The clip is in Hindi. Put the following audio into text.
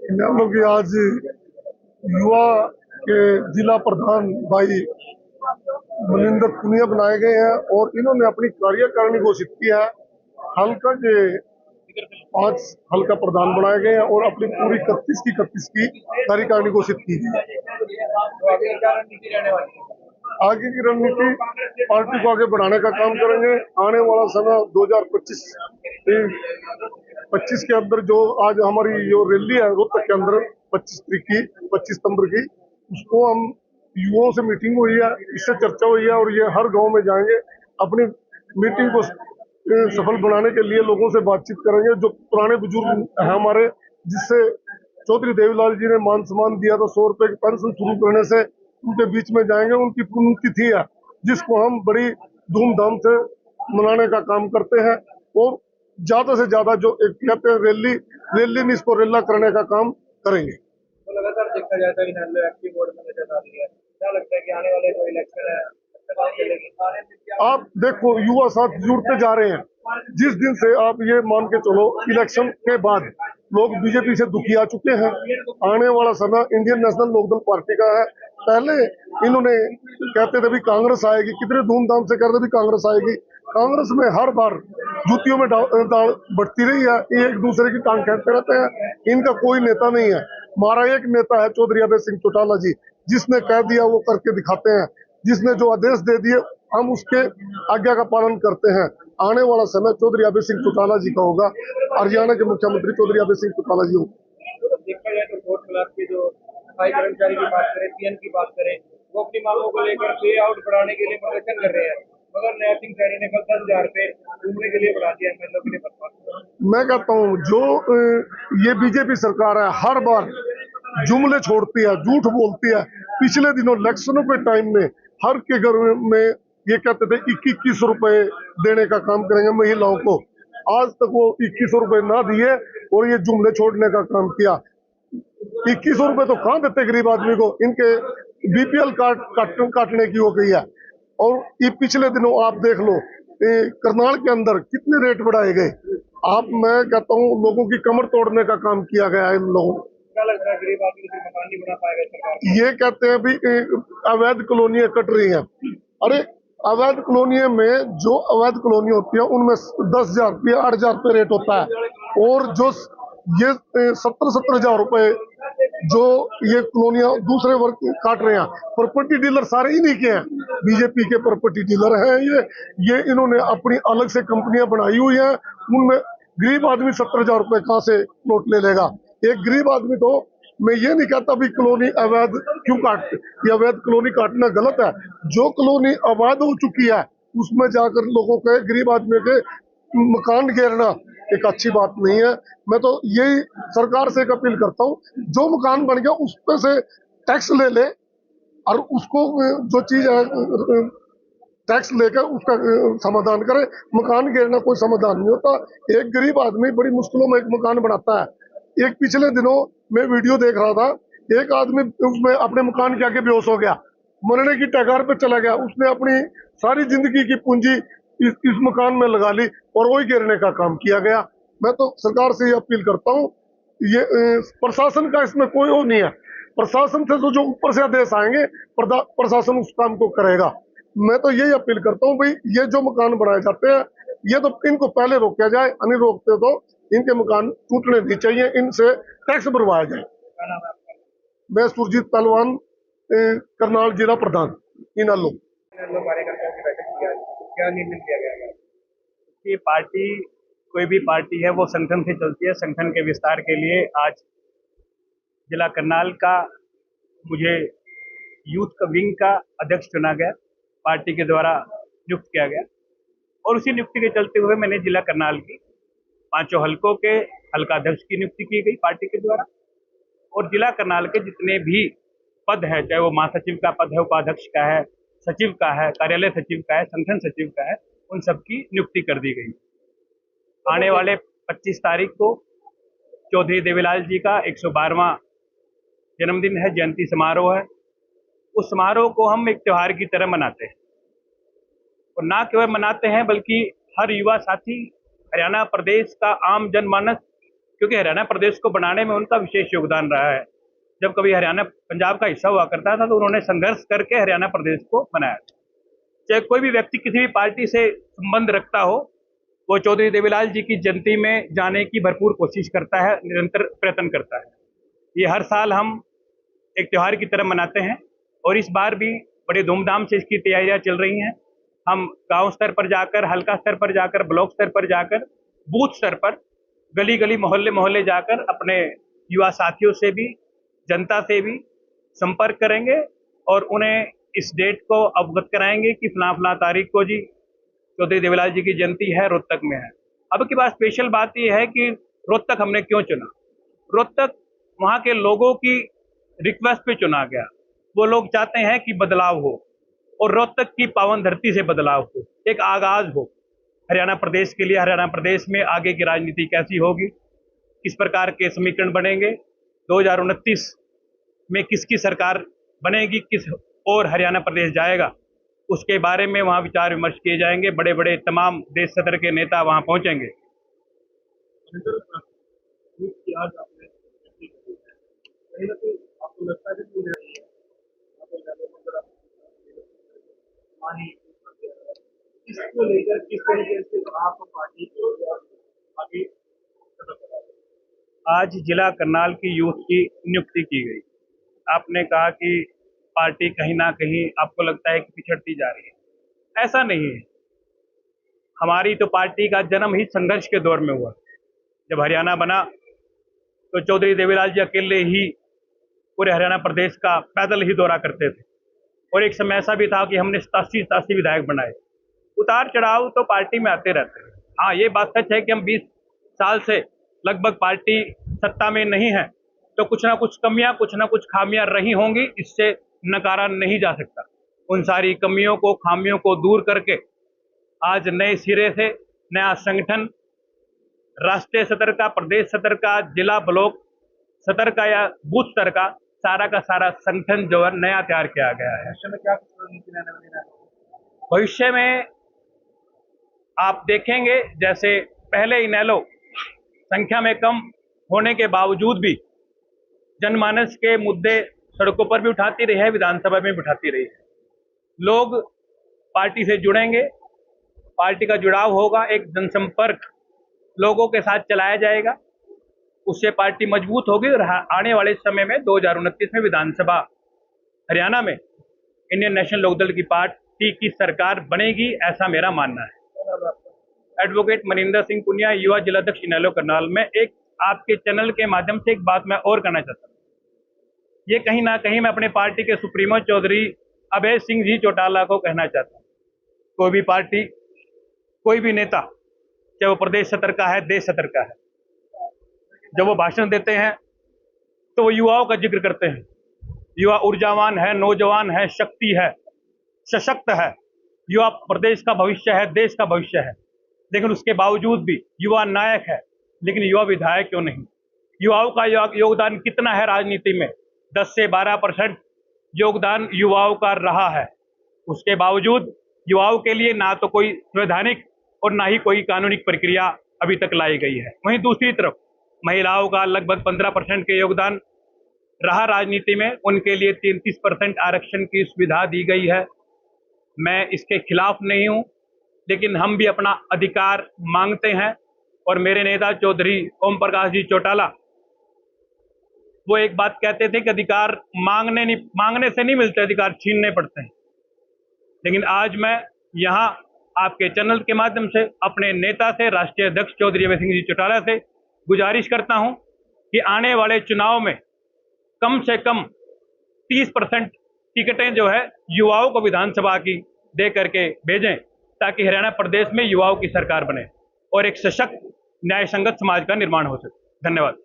न्यायालयों की आज युवा के जिला प्रधान भाई मनिंदर पुनिया बनाए गए हैं और इन्होंने अपनी कार्यकारिणी घोषित किया है। हल्का के 5 हल्का प्रधान बनाए गए हैं और अपनी पूरी 31 की कार्यकारिणी घोषित की गई है। आगे की रणनीति पार्टी को आगे बढ़ाने का काम करेंगे। आने वाला समय 2025 के अंदर जो आज हमारी जो रैली है रोहतक के अंदर 25 सितंबर की, उसको हम युवाओं से मीटिंग हुई है, इससे चर्चा हुई है और ये हर गांव में जाएंगे, अपनी मीटिंग को सफल बनाने के लिए लोगों से बातचीत करेंगे। जो पुराने बुजुर्ग हैं हमारे, जिससे चौधरी देवीलाल जी ने मान सम्मान दिया था 100 रुपए की पेंशन शुरू करने से, उनके बीच में जाएंगे। उनकी पुण्यतिथि है जिसको हम बड़ी धूमधाम से मनाने का काम करते हैं और ज्यादा से ज्यादा जो एक कहते हैं रैली नहीं, इसको रेला करने का काम करेंगे। तो लगातार देखा जाता है कि एक्टिव मोड में नजर आ रही है। क्या लगता है कि आने वाले जो इलेक्शन है आप देखो युवा साथ जुड़ते जा रहे हैं। जिस दिन से आप ये मान के चलो इलेक्शन के बाद लोग बीजेपी से दुखी आ चुके हैं। आने वाला समय इंडियन नेशनल लोकदल पार्टी का है। पहले इन्होंने कहते थे भी कांग्रेस आएगी, कितने धूमधाम से कहते भी कांग्रेस आएगी। कांग्रेस में हर बार जुतियों में दाल बढ़ती रही है, ये एक दूसरे की टांग खींचते रहते हैं। इनका कोई नेता नहीं है। हमारा एक नेता है चौधरी अभय सिंह चौटाला जी, जिसने कह दिया वो करके दिखाते हैं, जिसने जो आदेश दे दिए हम उसके आज्ञा का पालन करते हैं। आने वाला समय चौधरी अभय सिंह चौटाला जी का होगा। हरियाणा के मुख्यमंत्री चौधरी अभय सिंह चौटाला जी होंगे। देखा जाए तो वोट खिलाफ के जो सफाई कर्मचारी की बात करें, पीएन की बात करें, वो अपनी मांगों को लेकर पे आउट बढ़ाने के लिए प्रदर्शन कर रहे हैं, मगर नया सिंह सैनी ने कल 10,000 रुपए घूमने के लिए बढ़ा दिया एमएलए के लिए। मैं कहता हूँ जो ये बीजेपी सरकार है हर बार जुमले छोड़ती है, झूठ बोलती है। पिछले दिनों इलेक्शनों के टाइम में हर के घर में ये कहते थे 21 रुपए देने का काम करेंगे महिलाओं को। आज तक वो 21 रुपए ना दिए और ये जुमले छोड़ने का काम किया। 21 रुपए तो कहाँ देते गरीब आदमी को, इनके बीपीएल कार्ड काटने की हो गई है। और ये पिछले दिनों आप देख लो करनाल के अंदर कितने रेट बढ़ाए गए। मैं कहता हूँ लोगों की कमर तोड़ने का काम किया गया है इन लोगों। क्या लगता है गरीब आदमी को मकान नहीं बना पाएगा सरकार? ये कहते हैं भी अवैध कॉलोनियां कट रही हैं। अरे अवैध कॉलोनी में जो अवैध कॉलोनी होती है उनमें 10,000 रुपये 8,000 रुपये रेट होता है, और जो ये 70,000 रुपए जो ये कॉलोनियां दूसरे वर्ग काट रहे हैं, प्रॉपर्टी डीलर सारे ही नहीं के हैं, बीजेपी के प्रॉपर्टी डीलर हैं ये इन्होंने अपनी अलग से कंपनियां बनाई हुई हैं। उनमें गरीब आदमी 70,000 रुपए कहाँ से नोट ले लेगा। एक गरीब आदमी तो, मैं ये नहीं कहता भी कॉलोनी अवैध क्यों काटते, ये अवैध कॉलोनी काटना गलत है। जो कॉलोनी अवैध हो चुकी है उसमें जाकर लोगों के गरीब आदमी के मकान घेरना एक अच्छी बात नहीं है। मैं तो यही सरकार से एक अपील करता हूँ, जो मकान बन गया उस पर से टैक्स ले ले और उसको जो चीज है टैक्स लेकर उसका समाधान करे। मकान घेरना कोई समाधान नहीं होता। एक गरीब आदमी बड़ी मुश्किलों में एक मकान बनाता है। एक पिछले दिनों मैं वीडियो देख रहा था, एक आदमी उसमें अपने मकान के आगे बेहोश हो गया, मरने की टगार पे चला गया। उसने अपनी सारी जिंदगी की पूंजी इस मकान में लगा ली और वही गिरने का काम किया गया। मैं तो सरकार से ये अपील करता हूँ, ये प्रशासन का इसमें कोई वो नहीं है। प्रशासन से तो जो ऊपर से आदेश आएंगे प्रशासन उस काम को करेगा। मैं तो यही अपील करता हूँ भाई, ये जो मकान बनाए जाते हैं ये तो इनको पहले रोका जाए, नहीं रोकते तो इनके मकान टूटने नहीं चाहिए, इनसे टैक्स भरवाया जाए। मैं सुरजीत पहलवान, करनाल जिला प्रधान इनालो। कार्यकर्ताओं की बैठक किया, क्या निर्णय किया गया? ये पार्टी कोई भी पार्टी है वो संगठन से चलती है। संगठन के विस्तार के लिए आज जिला करनाल का मुझे यूथ विंग का अध्यक्ष चुना गया, पार्टी के द्वारा नियुक्त किया गया, और उसी नियुक्ति के चलते हुए मैंने जिला करनाल की 5 हलकों के हल्का अध्यक्ष की नियुक्ति की गई पार्टी के द्वारा। और जिला करनाल के जितने भी पद है, चाहे वो महासचिव का पद है, उपाध्यक्ष का है, सचिव का है, कार्यालय सचिव का है, संगठन सचिव का है, उन सबकी नियुक्ति कर दी गई। आने वाले 25 तारीख को चौधरी देवीलाल जी का 112वां जन्मदिन है, जयंती समारोह है। उस समारोह को हम एक त्योहार की तरह मनाते हैं, और ना केवल मनाते हैं बल्कि हर युवा साथी, हरियाणा प्रदेश का आम जनमानस क्योंकि हरियाणा प्रदेश को बनाने में उनका विशेष योगदान रहा है। जब कभी हरियाणा पंजाब का हिस्सा हुआ करता था तो उन्होंने संघर्ष करके हरियाणा प्रदेश को बनाया। चाहे कोई भी व्यक्ति किसी भी पार्टी से संबंध रखता हो, वो चौधरी देवीलाल जी की जयंती में जाने की भरपूर कोशिश करता है, निरंतर प्रयत्न करता है। ये हर साल हम एक त्योहार की तरह मनाते हैं और इस बार भी बड़े धूमधाम से इसकी तैयारियां चल रही हैं। हम गांव स्तर पर जाकर, हल्का स्तर पर जाकर, ब्लॉक स्तर पर जाकर, बूथ स्तर पर, गली गली, मोहल्ले मोहल्ले जाकर अपने युवा साथियों से भी, जनता से भी संपर्क करेंगे और उन्हें इस डेट को अवगत कराएंगे कि फला तारीख को जी चौधरी देवीलाल जी की जयंती है, रोहतक में है। अब की बात स्पेशल बात यह है कि रोहतक हमने क्यों चुना। रोहतक वहाँ के लोगों की रिक्वेस्ट पे चुना गया। वो लोग चाहते हैं कि बदलाव हो और रोहतक की पावन धरती से बदलाव हो, एक आगाज हो हरियाणा प्रदेश के लिए। हरियाणा प्रदेश में आगे की राजनीति कैसी होगी, किस प्रकार के समीकरण बनेंगे, 2029 में किसकी सरकार बनेगी, किस और हरियाणा प्रदेश जाएगा, उसके बारे में वहाँ विचार विमर्श किए जाएंगे। बड़े बड़े तमाम देश सदर के नेता वहाँ पहुंचेंगे। इसको लेकर किस तरीके से आप पार्टी को आगे? आज जिला करनाल की यूथ की नियुक्ति की गई। आपने कहा कि पार्टी कहीं ना कहीं आपको लगता है कि पिछड़ती जा रही है। ऐसा नहीं है। हमारी तो पार्टी का जन्म ही संघर्ष के दौर में हुआ। जब हरियाणा बना तो चौधरी देवीलाल जी अकेले ही पूरे हरियाणा प्रदेश का पैदल ही दौरा करते थे और एक समय ऐसा भी था कि हमने 87 विधायक बनाए। उतार चढ़ाव तो पार्टी में आते रहते हैं। हाँ, ये बात सच है कि हम 20 साल से लगभग पार्टी सत्ता में नहीं है, तो कुछ ना कुछ कमियां, कुछ ना कुछ खामियां रही होंगी, इससे नकारा नहीं जा सकता। उन सारी कमियों को, खामियों को दूर करके आज नए सिरे से नया संगठन, राष्ट्रीय सतर का, प्रदेश सतर का, जिला ब्लॉक सतर का या बूथ स्तर का सारा संगठन जो है नया तैयार किया गया है। भविष्य में आप देखेंगे जैसे पहले इनेलो संख्या में कम होने के बावजूद भी जनमानस के मुद्दे सड़कों पर भी उठाती रही है, विधानसभा में भी उठाती रही है। लोग पार्टी से जुड़ेंगे, पार्टी का जुड़ाव होगा, एक जनसंपर्क लोगों के साथ चलाया जाएगा, उससे पार्टी मजबूत होगी और आने वाले समय में 2029 में विधानसभा हरियाणा में इंडियन नेशनल लोकदल की पार्टी की सरकार बनेगी, ऐसा मेरा मानना है। एडवोकेट मनिंदर सिंह पुनिया, युवा जिलाध्यक्ष इनेलो करनाल में। एक आपके चैनल के माध्यम से एक बात मैं और कहना चाहता हूँ। ये कहीं ना कहीं मैं अपने पार्टी के सुप्रीमो चौधरी अभय सिंह जी चौटाला को कहना चाहता हूँ। कोई भी पार्टी, कोई भी नेता, चाहे वो प्रदेश सतर का है, देश सतर का है, जब वो भाषण देते हैं तो वो युवाओं का जिक्र करते हैं। युवा ऊर्जावान है, नौजवान है, शक्ति है, सशक्त है, युवा प्रदेश का भविष्य है, देश का भविष्य है। लेकिन उसके बावजूद भी युवा नायक है, लेकिन युवा विधायक क्यों नहीं? युवाओं का योगदान कितना है राजनीति में? 10 से 12% योगदान युवाओं का रहा है। उसके बावजूद युवाओं के लिए ना तो कोई संवैधानिक और ना ही कोई कानूनी प्रक्रिया अभी तक लाई गई है। वहीं दूसरी तरफ महिलाओं का लगभग 15% के योगदान रहा राजनीति में, उनके लिए 33% आरक्षण की सुविधा दी गई है। मैं इसके खिलाफ नहीं हूं, लेकिन हम भी अपना अधिकार मांगते हैं और मेरे नेता चौधरी ओम प्रकाश जी चौटाला वो एक बात कहते थे कि अधिकार मांगने से नहीं मिलते, अधिकार छीनने पड़ते हैं। लेकिन आज मैं यहाँ आपके चैनल के माध्यम से अपने नेता से, राष्ट्रीय अध्यक्ष चौधरी अभय सिंह जी चौटाला से गुजारिश करता हूं कि आने वाले चुनाव में कम से कम 30% टिकटें जो है युवाओं को विधानसभा की दे करके भेजें, ताकि हरियाणा प्रदेश में युवाओं की सरकार बने और एक सशक्त न्याय संगत समाज का निर्माण हो सके। धन्यवाद।